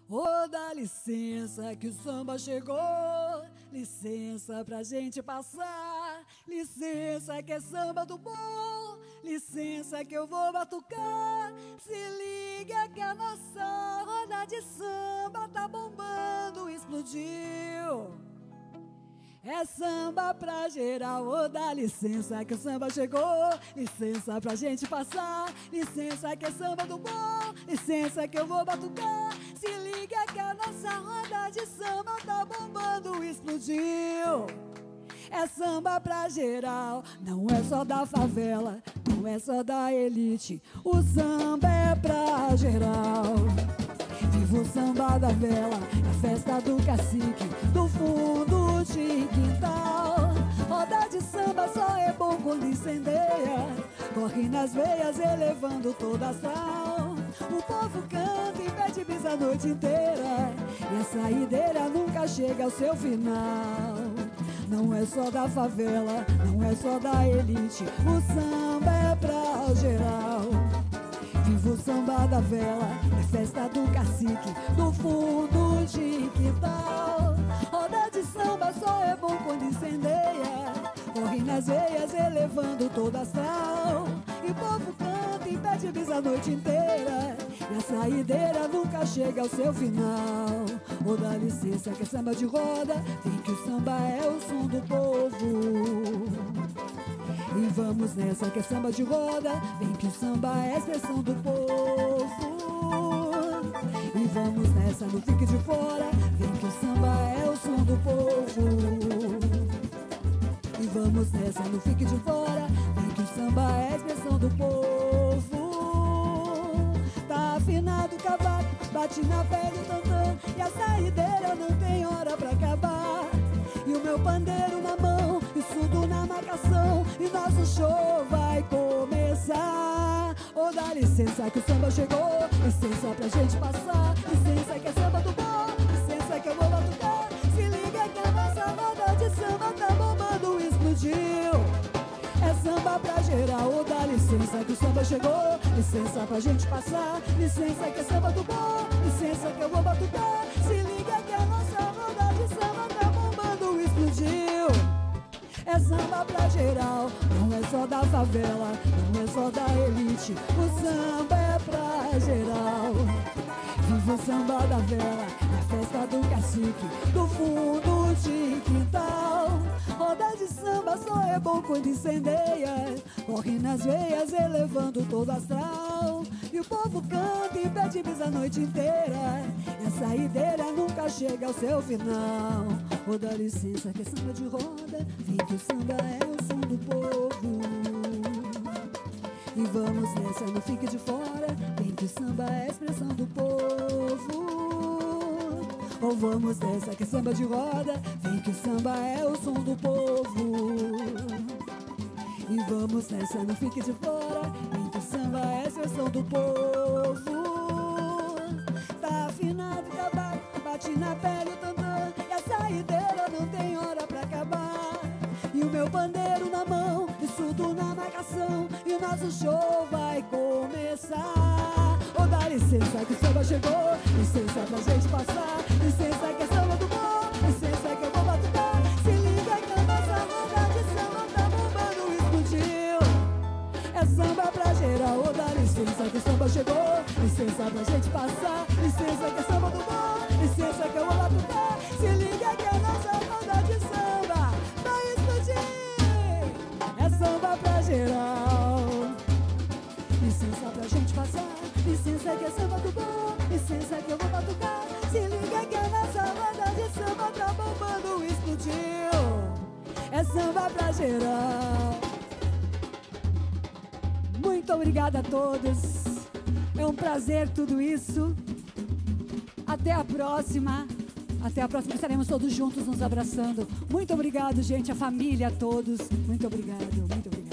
Ô, dá licença que o samba chegou, licença pra gente passar, licença que é samba do bom, licença que eu vou batucar. Se liga que a nossa roda de samba tá bombando, explodiu. É samba pra geral, ô, dá licença que o samba chegou, licença pra gente passar, licença que é samba do bom, licença que eu vou batucar. Se liga que a nossa roda de samba tá bombando, explodiu. É samba pra geral, não é só da favela, não é só da elite, o samba é pra geral. Viva o samba da vela, é a festa do cacique, do fundo de quintal. Roda de samba só é bom quando incendeia, corre nas veias elevando toda a astral. O povo canta e pede bis a noite inteira, e a saideira nunca chega ao seu final. Não é só da favela, não é só da elite, o samba é pra geral. Viva o samba da vela, é festa do cacique, do fundo de quintal. Roda de samba só é bom quando incendeia, corre nas veias elevando toda a astral. E o povo canta e pede bis a noite inteira, e a saideira nunca chega ao seu final. Ô, dá licença que é samba de roda, vem que o samba é o som do povo. E vamos nessa que é samba de roda, vem que o samba é a expressão do povo. E vamos nessa, não fique de fora, vem que o samba é o som do povo. E vamos nessa, não fique de fora, vem que o samba é a expressão do povo. Tá afinado o cavaco, bate na pele o tantã, e a saideira não tem hora pra acabar. E o meu pandeiro na mão, e surdo na marcação, e nosso show vai começar. Ô, dá licença que o samba chegou, licença pra gente passar, licença que é samba do bom, licença que eu vou batucar. Se liga que a nossa roda de samba tá bombando, explodiu. É samba pra geral, ô, dá licença que o samba chegou, licença pra gente passar, licença que é samba do bom, licença que eu vou batucar. Se liga que a nossa roda de samba tá bombando, explodiu. É samba pra geral, não é só da favela, não é só da elite, o samba é pra geral. Viva o samba da vela, é a festa do cacique, do fundo de quintal. Roda de samba só é bom quando incendeia, corre nas veias elevando todo astral. E o povo canta e pede bis a noite inteira, e a saideira nunca chega ao seu final. Ô, dá licença que é samba de roda, vem que o samba é o som do povo. E vamos nessa, não fique de fora, vem que o samba é a expressão do povo. Ou vamos nessa que é samba de roda, vem que o samba é o som do povo. E vamos nessa, não fique de fora, vem que o samba é a expressão do povo. Tá afinado o cavaco, bate na pele o tantã, e a saideira não tem hora pra acabar. E o meu pandeiro na mão, e surdo na marcação, e o nosso show vai começar. Ô, dá licença que o samba chegou, licença pra gente passar, licença que é samba do bom, licença que eu vou batucar. Se liga que a nossa roda de samba tá bombando, explodiu. É samba pra geral, ô, dá licença que o samba chegou, licença pra gente passar, licença que é samba do bom, licença que eu vou batucar. Se liga que a nossa roda de samba vai explodir. É samba pra geral, licença pra gente passar, licença que é samba do bom, licença que eu vou batucar. Se liga que a nossa roda de samba tá bombando, explodiu. É samba pra geral. Muito obrigada a todos, é um prazer tudo isso. Até a próxima, estaremos todos juntos nos abraçando. Muito obrigado, gente, a família, a todos. Muito obrigado, muito obrigado.